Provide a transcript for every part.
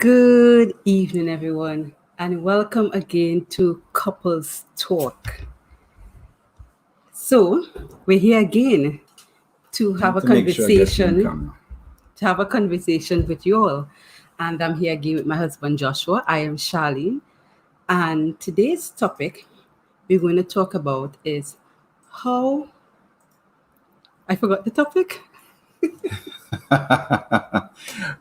Good evening, everyone, and welcome again to Couples Talk. So, we're here again to I have need a to make sure I get you on conversation, camera. with you all. And I'm here again with my husband Joshua. I am Charlene, and today's topic we're going to talk about is how I forgot the topic.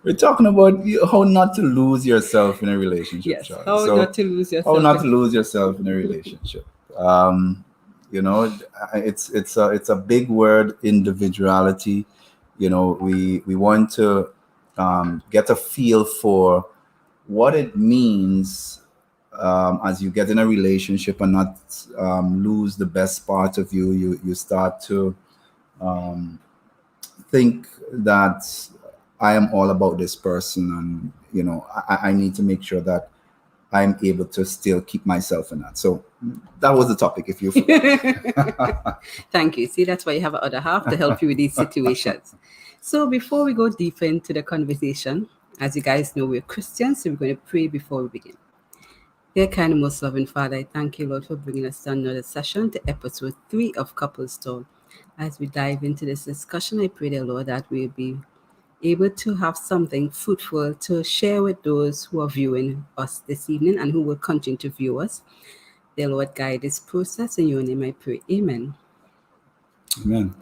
We're talking about how not to lose yourself in a relationship, Yes, Charlie. how not So, to lose how yourself. not to lose yourself in a relationship? Um, it's a big word, individuality. We want to get a feel for what it means as you get in a relationship and not lose the best part of you. You start to um, think that I am all about this person, and I need to make sure that I'm able to still keep myself in that. So that was the topic. If you forgot. Thank you. See, that's why you have another half to help you with these situations. So before we go deeper into the conversation, as you guys know, we're Christians, so we're going to pray before we begin. Dear kind and most loving Father, I thank you, Lord, for bringing us to another session, to episode 3 of Couples Talk. As we dive into this discussion, I pray, dear Lord, that we'll be able to have something fruitful to share with those who are viewing us this evening and who will continue to view us. Dear Lord, guide this process. In your name I pray. Amen. Amen.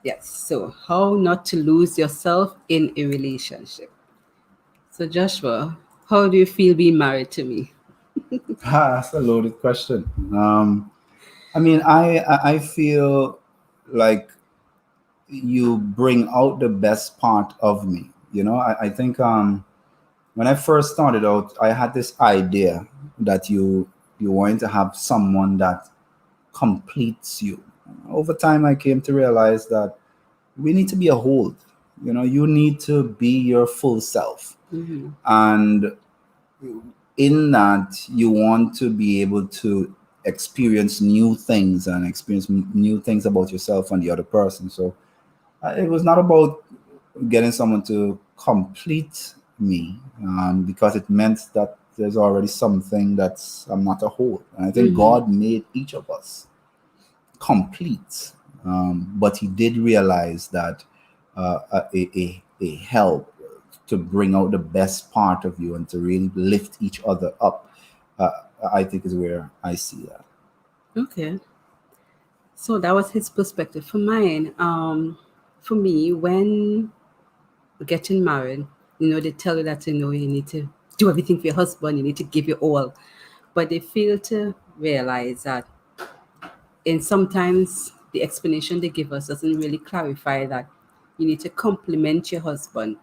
Yes. So, how not to lose yourself in a relationship. So, Joshua, how do you feel being married to me? That's a loaded question. I feel like you bring out the best part of me. I think when I first started out, I had this idea that you want to have someone that completes you. Over time, I came to realize that we need to be a whole. You need to be your full self, Mm-hmm. and in that, you want to be able to experience new things and experience new things about yourself and the other person. So it was not about getting someone to complete me, because it meant that there's already something that's I'm not a whole. And I think Mm-hmm. God made each of us complete, but He did realize that a help to bring out the best part of you and to really lift each other up, uh, I think is where I see that. Okay. So that was his perspective. For mine, for me, when getting married, they tell you that you need to do everything for your husband, you need to give your all, but they fail to realize that, and sometimes the explanation they give us doesn't really clarify that you need to compliment your husband,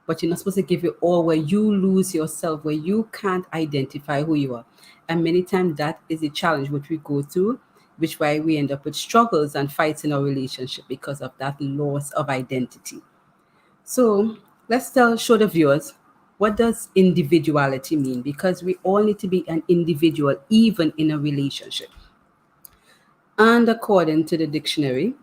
but you're not supposed to give it all where you lose yourself, where you can't identify who you are. And many times that is a challenge which we go through, which why we end up with struggles and fights in our relationship because of that loss of identity. So let's show the viewers, what does individuality mean? Because we all need to be an individual, even in a relationship. And according to the dictionary,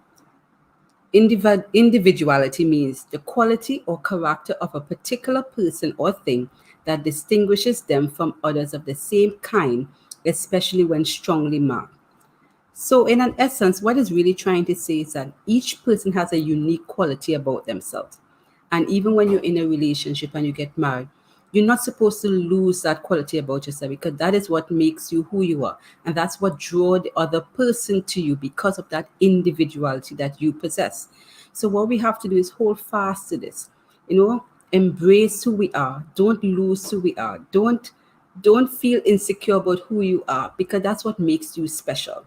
individuality means the quality or character of a particular person or thing that distinguishes them from others of the same kind, especially when strongly marked. So, in an essence, what it's really trying to say is that each person has a unique quality about themselves. And even when you're in a relationship and you get married, you're not supposed to lose that quality about yourself, because that is what makes you who you are. And that's what draws the other person to you, because of that individuality that you possess. So what we have to do is hold fast to this. Embrace who we are. Don't lose who we are. Don't feel insecure about who you are, because that's what makes you special.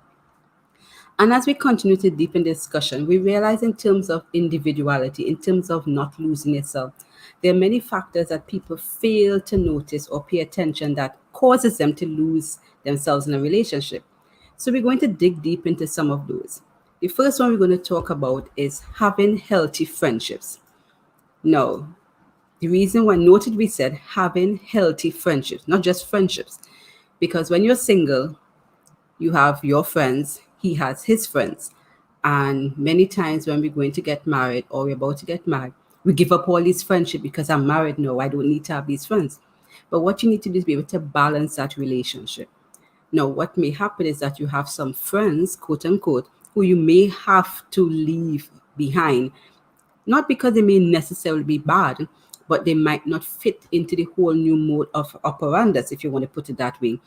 And as we continue to deepen the discussion, we realize, in terms of individuality, in terms of not losing yourself, there are many factors that people fail to notice or pay attention that causes them to lose themselves in a relationship. So we're going to dig deep into some of those. The first one we're going to talk about is having healthy friendships. No, the reason why, noted, we said having healthy friendships, not just friendships, because when you're single, you have your friends, he has his friends. And many times when we're going to get married or we're about to get married, we give up all these friendship because I'm married. No, I don't need to have these friends. But what you need to do is be able to balance that relationship. Now, what may happen is that you have some friends, quote unquote, who you may have to leave behind, not because they may necessarily be bad, but they might not fit into the whole new mode of operandus, if you want to put it that way.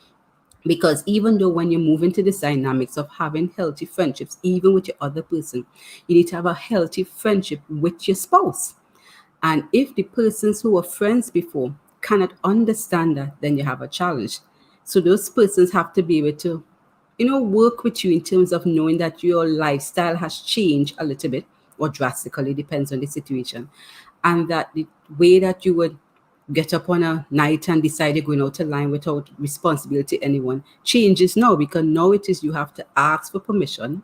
Because even though when you move into the dynamics of having healthy friendships, even with your other person, you need to have a healthy friendship with your spouse. And if the persons who were friends before cannot understand that, then you have a challenge. So those persons have to be able to, work with you in terms of knowing that your lifestyle has changed a little bit or drastically, depends on the situation. And that the way that you would get up on a night and decide you're going out of line without responsibility to anyone changes now, because now it is you have to ask for permission.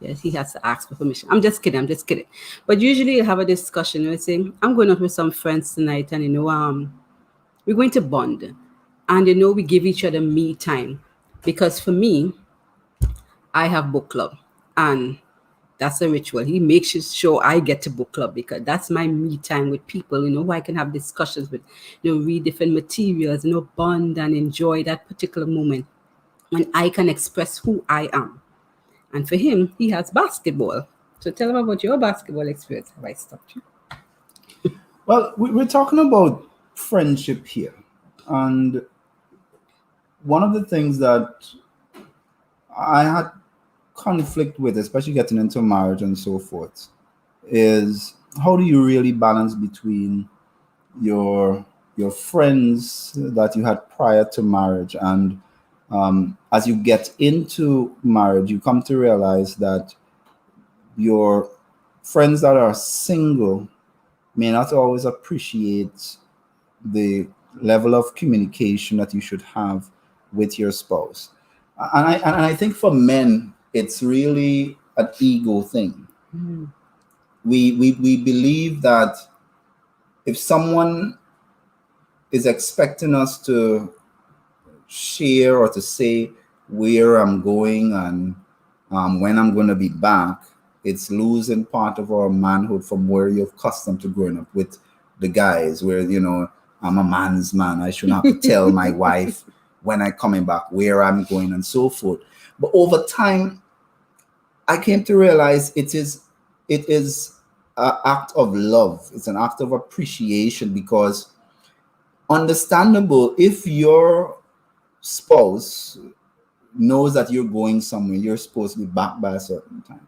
Yes, he has to ask for permission. I'm just kidding. I'm just kidding. But usually you have a discussion. You say, I'm going out with some friends tonight, and we're going to bond, and we give each other me time, because for me, I have book club, and that's a ritual. He makes sure I get to book club because that's my me time with people, who I can have discussions with, read different materials, bond and enjoy that particular moment when I can express who I am. And for him, he has basketball. So tell him about your basketball experience. Have I stopped you? Well, we're talking about friendship here. And one of the things that I had conflict with, especially getting into marriage and so forth, is how do you really balance between your friends that you had prior to marriage, and as you get into marriage, you come to realize that your friends that are single may not always appreciate the level of communication that you should have with your spouse. And I think for men, it's really an ego thing. We believe that if someone is expecting us to share or to say where I'm going and when I'm going to be back, it's losing part of our manhood from where you're accustomed to growing up with the guys, where, I'm a man's man. I shouldn't have to tell my wife when I'm coming back, where I'm going, and so forth. But over time, I came to realize it is an act of love. It's an act of appreciation, because understandable, if your spouse knows that you're going somewhere, you're supposed to be back by a certain time,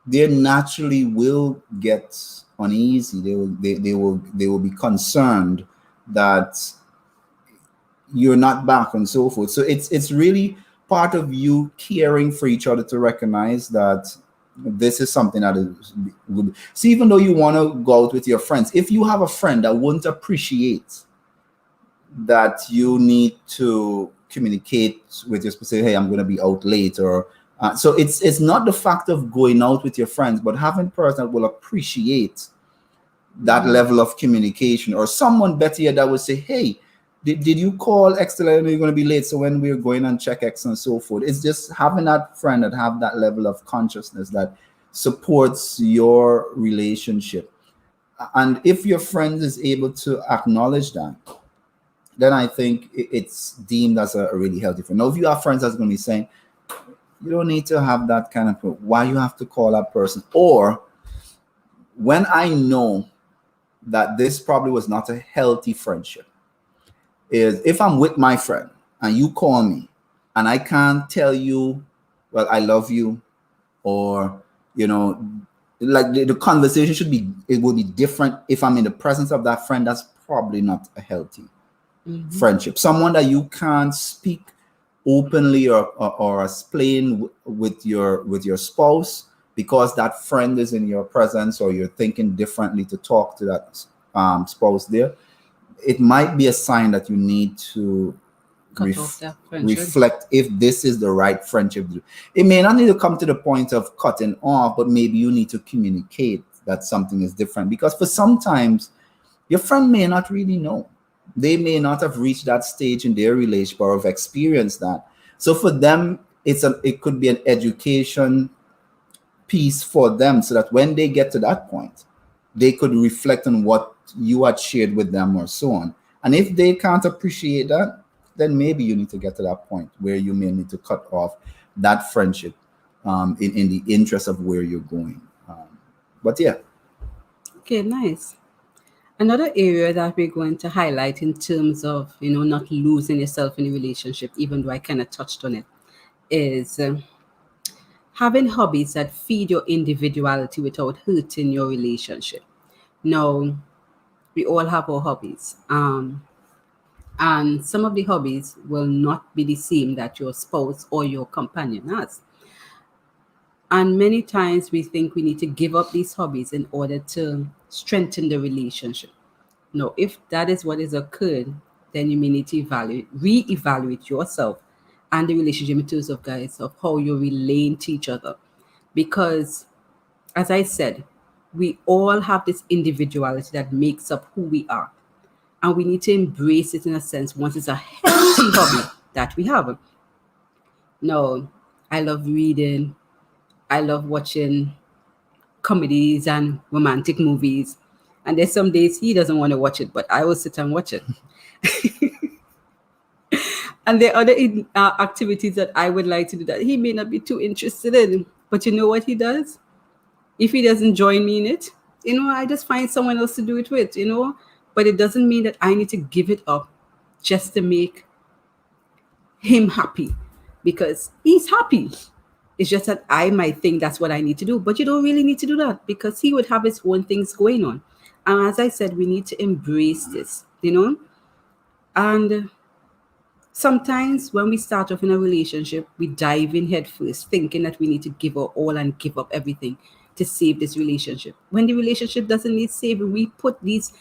they naturally will get uneasy. They will be concerned that you're not back and so forth. So it's really part of you caring for each other to recognize that this is something that is good. So even though you want to go out with your friends, if you have a friend that won't appreciate that you need to communicate with your specific, hey, I'm going to be out late, or so it's not the fact of going out with your friends, but having a person that will appreciate that level of communication, or someone better yet that will say, hey, did you call X to let me know you're going to be late, so when we're going and check X and so forth. It's just having that friend that have that level of consciousness that supports your relationship. And if your friend is able to acknowledge that, then I think it's deemed as a really healthy friend. Now, if you have friends that's going to be saying, you don't need to have that kind of, why you have to call that person? Or when I know that this probably was not a healthy friendship, is if I'm with my friend and you call me and I can't tell you, well, I love you, or, like the conversation it will be different. If I'm in the presence of that friend, that's probably not a healthy friendship. Someone that you can't speak openly or explain with your spouse, because that friend is in your presence, or you're thinking differently to talk to that spouse there, it might be a sign that you need to reflect if this is the right friendship. It may not need to come to the point of cutting off, but maybe you need to communicate that something is different, because for sometimes your friend may not really know. They may not have reached that stage in their relationship or have experienced that. So for them, it could be an education piece for them, so that when they get to that point, they could reflect on what you had shared with them or so on. And if they can't appreciate that, then maybe you need to get to that point where you may need to cut off that friendship in the interest of where you're going. But yeah. Okay, nice. Another area that we're going to highlight in terms of, not losing yourself in a relationship, even though I kind of touched on it, is having hobbies that feed your individuality without hurting your relationship. Now, we all have our hobbies. And some of the hobbies will not be the same that your spouse or your companion has. And many times we think we need to give up these hobbies in order to strengthen the relationship. No, if that is what has occurred, then you may need to reevaluate yourself and the relationship in terms of guys of how you relate to each other. Because as I said, we all have this individuality that makes up who we are. And we need to embrace it in a sense once it's a healthy hobby that we have. No, I love reading. I love watching comedies and romantic movies. And there's some days he doesn't want to watch it, but I will sit and watch it. And there are other activities that I would like to do that he may not be too interested in. But you know what he does? If he doesn't join me in it, I just find someone else to do it with. But it doesn't mean that I need to give it up just to make him happy, because he's happy. It's just that I might think that's what I need to do, but you don't really need to do that because he would have his own things going on. And as I said, we need to embrace this. And sometimes when we start off in a relationship, we dive in head first, thinking that we need to give our all and give up everything to save this relationship. When the relationship doesn't need saving, we put these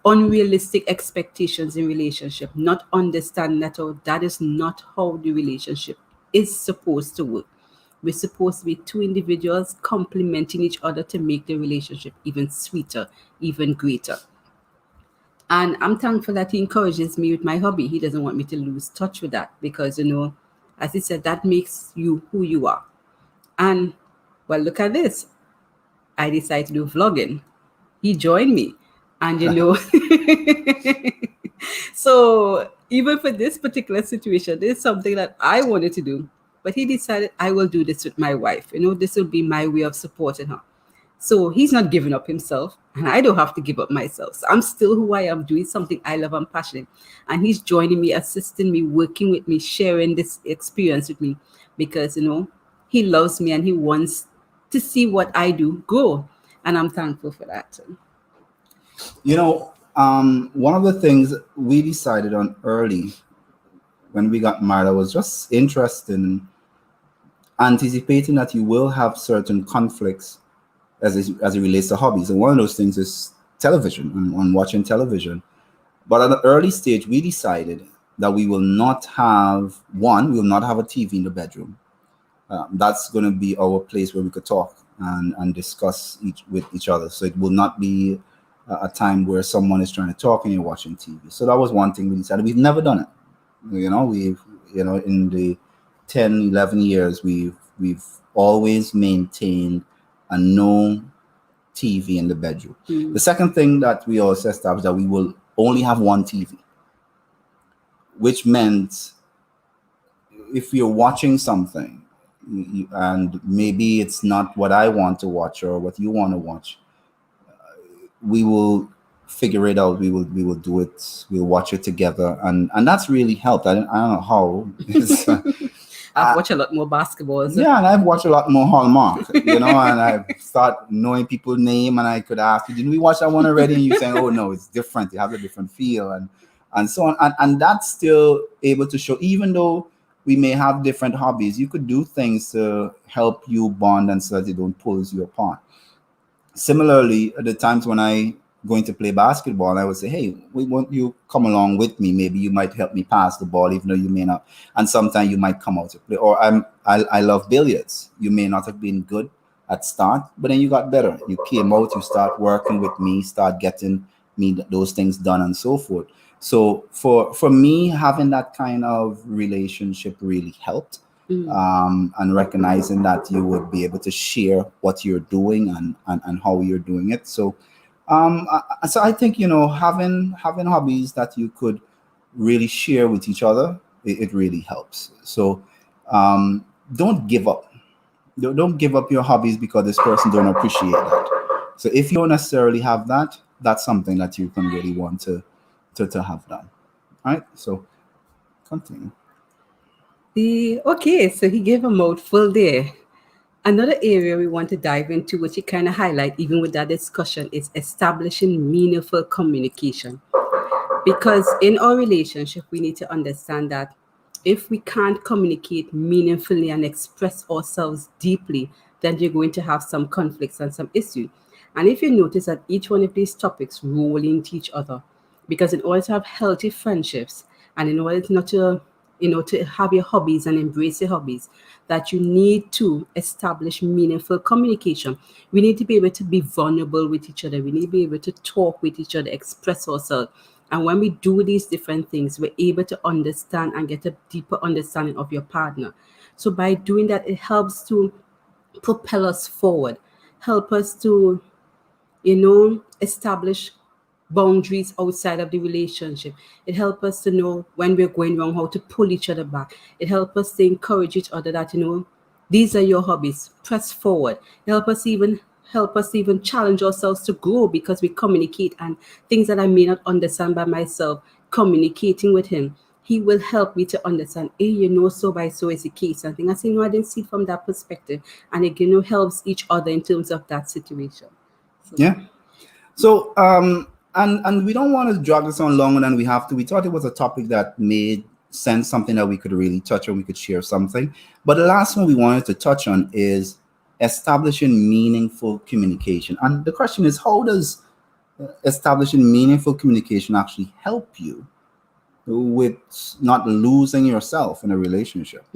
unrealistic expectations in relationship, not understanding that is not how the relationship is supposed to work. We're supposed to be two individuals complementing each other to make the relationship even sweeter, even greater. And I'm thankful that he encourages me with my hobby. He doesn't want me to lose touch with that because, as he said, that makes you who you are. And, well, look at this. I decided to do vlogging. He joined me. And, so even for this particular situation, there's something that I wanted to do. But he decided I will do this with my wife. This will be my way of supporting her. So he's not giving up himself, and I don't have to give up myself. So I'm still who I am, doing something I love and passionate. And he's joining me, assisting me, working with me, sharing this experience with me because, he loves me and he wants to see what I do grow. And I'm thankful for that. One of the things we decided on early when we got married, I was just interested in anticipating that you will have certain conflicts as it relates to hobbies. And one of those things is television and watching television. But at an early stage, we decided that we will not have a TV in the bedroom. That's going to be our place where we could talk and discuss with each other. So it will not be a time where someone is trying to talk and you're watching TV. So that was one thing we decided. We've never done it. In the 10, 11 years, we've always maintained a no TV in the bedroom. The second thing that we also established that we will only have one TV, which meant if you're watching something and maybe it's not what I want to watch or what you want to watch, we will figure it out. We will do it. We'll watch it together, and that's really helped. I don't know how. I've watched a lot more basketball. Yeah, and I've watched a lot more Hallmark, and I start knowing people's name, and I could ask you, did we watch that one already? And you saying, oh no, it's different. It has a different feel, and so on. And that's still able to show, even though we may have different hobbies, you could do things to help you bond and so that it don't pull you apart. Similarly, at the times when I going to play basketball, I would say, hey, won't you come along with me? Maybe you might help me pass the ball, even though you may not. And sometimes you might come out to play. Or I love billiards. You may not have been good at start, but then you got better. You came out, you start working with me, start getting me those things done and so forth. So for me, having that kind of relationship really helped. and recognizing that you would be able to share what you're doing and how you're doing it. So so I think, having hobbies that you could really share with each other, it really helps. So don't give up. Don't give up your hobbies because this person don't appreciate that. So if you don't necessarily have that, that's something that you can really want to have done. All right. So continue. Okay, so he gave a mouthful there. Another area we want to dive into, which you kind of highlight even with that discussion, is establishing meaningful communication. Because in our relationship, we need to understand that if we can't communicate meaningfully and express ourselves deeply, then you're going to have some conflicts and some issues. And if you notice that each one of these topics roll into each other, because in order to have healthy friendships and in order not to to have your hobbies and embrace your hobbies, that you need to establish meaningful communication. We need to be able to be vulnerable with each other. We need to be able to talk with each other, express ourselves. And when we do these different things, we're able to understand and get a deeper understanding of your partner. So by doing that, it helps to propel us forward, help us to establish boundaries outside of the relationship. It helps us to know when we're going wrong, how to pull each other back. It helps us to encourage each other that, these are your hobbies. Press forward. Help us even challenge ourselves to grow because we communicate and things that I may not understand by myself, communicating with him. He will help me to understand, hey, so by so is the case. And I say, no, I didn't see it from that perspective. And it, helps each other in terms of that situation. So, Yeah. So and we don't want to drag this on longer than we have to. We thought it was a topic that made sense, something that we could really touch on, we could share something. But the last one we wanted to touch on is establishing meaningful communication. And the question is, how does establishing meaningful communication actually help you with not losing yourself in a relationship?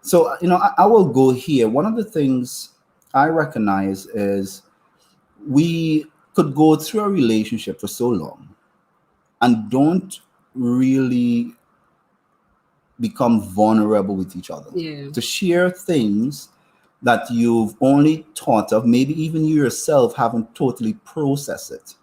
So, I will go here. One of the things I recognize is we could go through a relationship for so long and don't really become vulnerable with each other yeah. to share things that you've only thought of, maybe even you yourself haven't totally processed it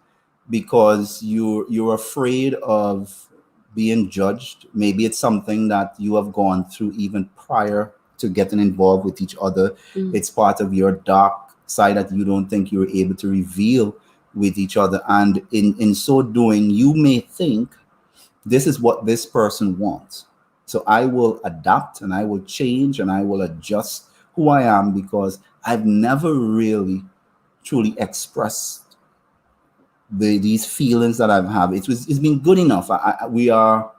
because you're afraid of being judged. Maybe it's something that you have gone through even prior to getting involved with each other. It's part of your dark side that you don't think you're able to reveal with each other, and in so doing you may think this is what this person wants, so I will adapt and I will change and I will adjust who I am because I've never really truly expressed these feelings that I've had. It's been good enough. We are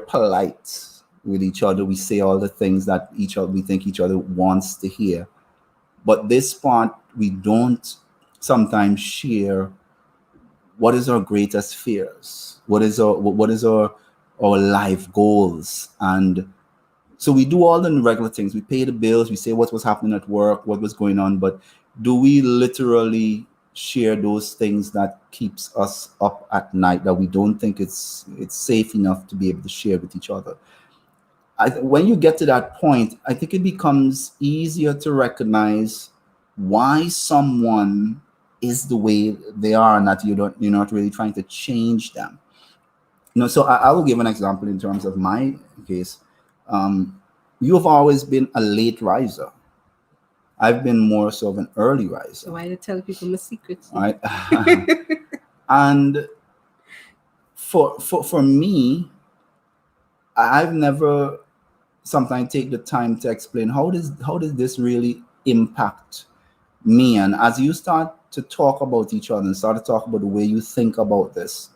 polite with each other. We say all the things that we think each other wants to hear. But this part, we don't sometimes share what is our greatest fears, what is our life goals. And so we do all the regular things. We pay the bills, we say what was happening at work, what was going on, but do we literally share those things that keeps us up at night that we don't think it's safe enough to be able to share with each other? When you get to that point, I think it becomes easier to recognize why someone is the way they are, and that you're not really trying to change them. So I will give an example in terms of my case. You have always been a late riser. I've been more so of an early riser. So why do you tell people my secrets? All right. And for me, I've never sometimes take the time to explain how does this really impact me. And as you start to talk about each other and start to talk about the way you think about this,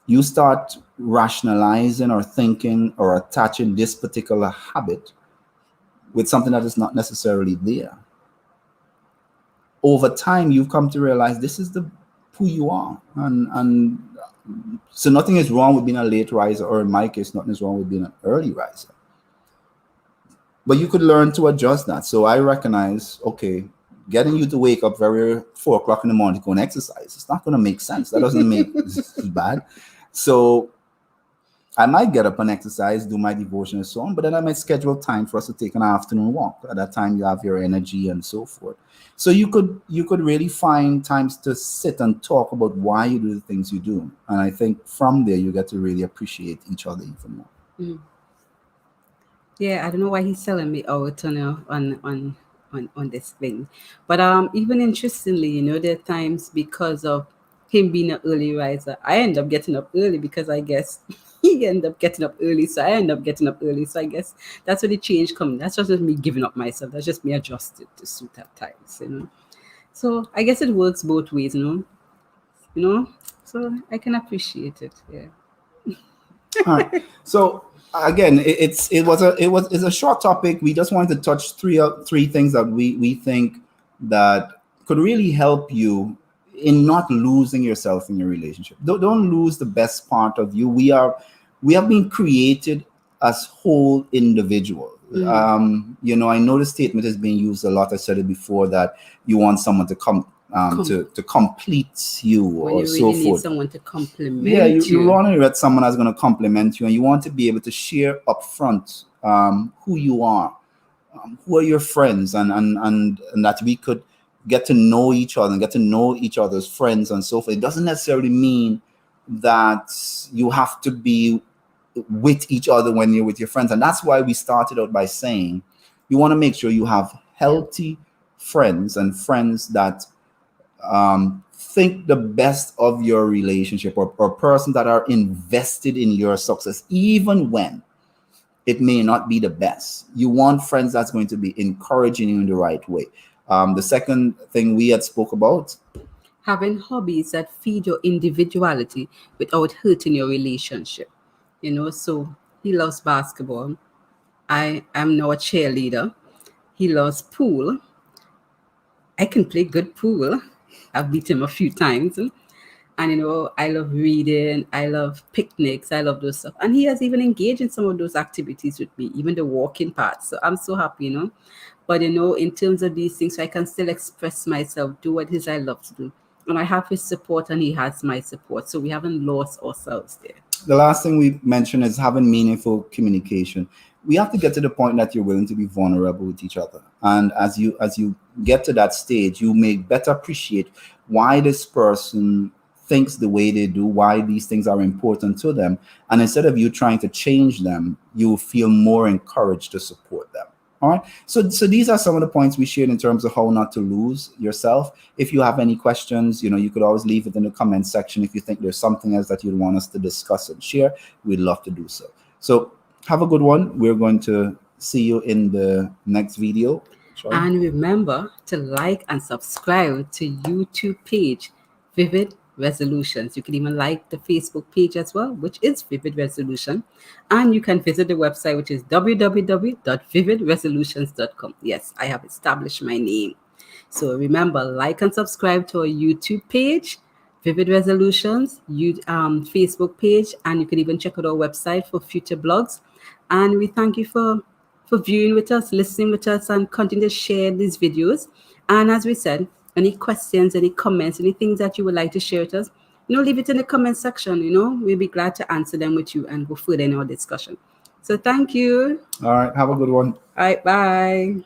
you start rationalizing or thinking or attaching this particular habit with something that is not necessarily there. Over time, you've come to realize this is who you are. And so nothing is wrong with being a late riser, or in my case, nothing is wrong with being an early riser. But you could learn to adjust that. So I recognize, okay, getting you to wake up very 4 o'clock in the morning to go and exercise, it's not going to make sense. That doesn't make it's bad. So I might get up and exercise, do my devotion and so on, but then I might schedule time for us to take an afternoon walk. At that time, you have your energy and so forth. So you could really find times to sit and talk about why you do the things you do, and I think from there you get to really appreciate each other even more. Mm. Yeah, I don't know why he's selling me out on this thing, but even interestingly, there are times because of him being an early riser, I end up getting up early because I guess he end up getting up early, so I end up getting up early. So I guess that's where the change comes. That's just me giving up myself. That's just me adjusted to suit at times. So I guess it works both ways. You know. So I can appreciate it. Yeah. All right. So again, it's a short topic. We just wanted to touch three things that we think that could really help you in not losing yourself in your relationship. Don't lose the best part of you. We have been created as whole individuals. Mm. I know the statement is being used a lot. I said it before that you want someone to come Com- to complete you when or you so really need forth. someone to Yeah, compliment you you. want to get someone that's going to compliment you, and you want to be able to share upfront who you are, who are your friends, and that we could get to know each other and get to know each other's friends and so forth. It doesn't necessarily mean that you have to be with each other when you're with your friends, and that's why we started out by saying you want to make sure you have healthy friends and friends that think the best of your relationship, or person that are invested in your success, even when it may not be the best. You want friends that's going to be encouraging you in the right way. The second thing we had spoke about, Having hobbies that feed your individuality without hurting your relationship. So he loves basketball. I am now a cheerleader. He loves pool. I can play good pool. I've beat him a few times. And I love reading, I love picnics, I love those stuff. And he has even engaged in some of those activities with me, even the walking part. So I'm so happy. But in terms of these things, so I can still express myself, do what it is I love to do. And I have his support and he has my support. So we haven't lost ourselves there. the last thing we mentioned is having meaningful communication. We have to get to the point that you're willing to be vulnerable with each other, and as you get to that stage, you may better appreciate why this person thinks the way they do, why these things are important to them, and instead of you trying to change them, you feel more encouraged to support them. All right. So these are some of the points we shared in terms of how not to lose yourself. If you have any questions, you could always leave it in the comment section. If you think there's something else that you'd want us to discuss and share, we'd love to do so. So have a good one. We're going to see you in the next video. Sorry. And remember to like and subscribe to YouTube page Vivid Resolutions. You can even like the Facebook page as well, which is Vivid Resolution. And you can visit the website, which is www.vividresolutions.com. Yes, I have established my name. So remember, like and subscribe to our YouTube page, Vivid Resolutions, Facebook page, and you can even check out our website for future blogs. And we thank you for viewing with us, listening with us, and continue to share these videos. And as we said, any questions, any comments, any things that you would like to share with us, leave it in the comment section. We'll be glad to answer them with you and go further in our discussion. So thank you. All right. Have a good one. All right, bye.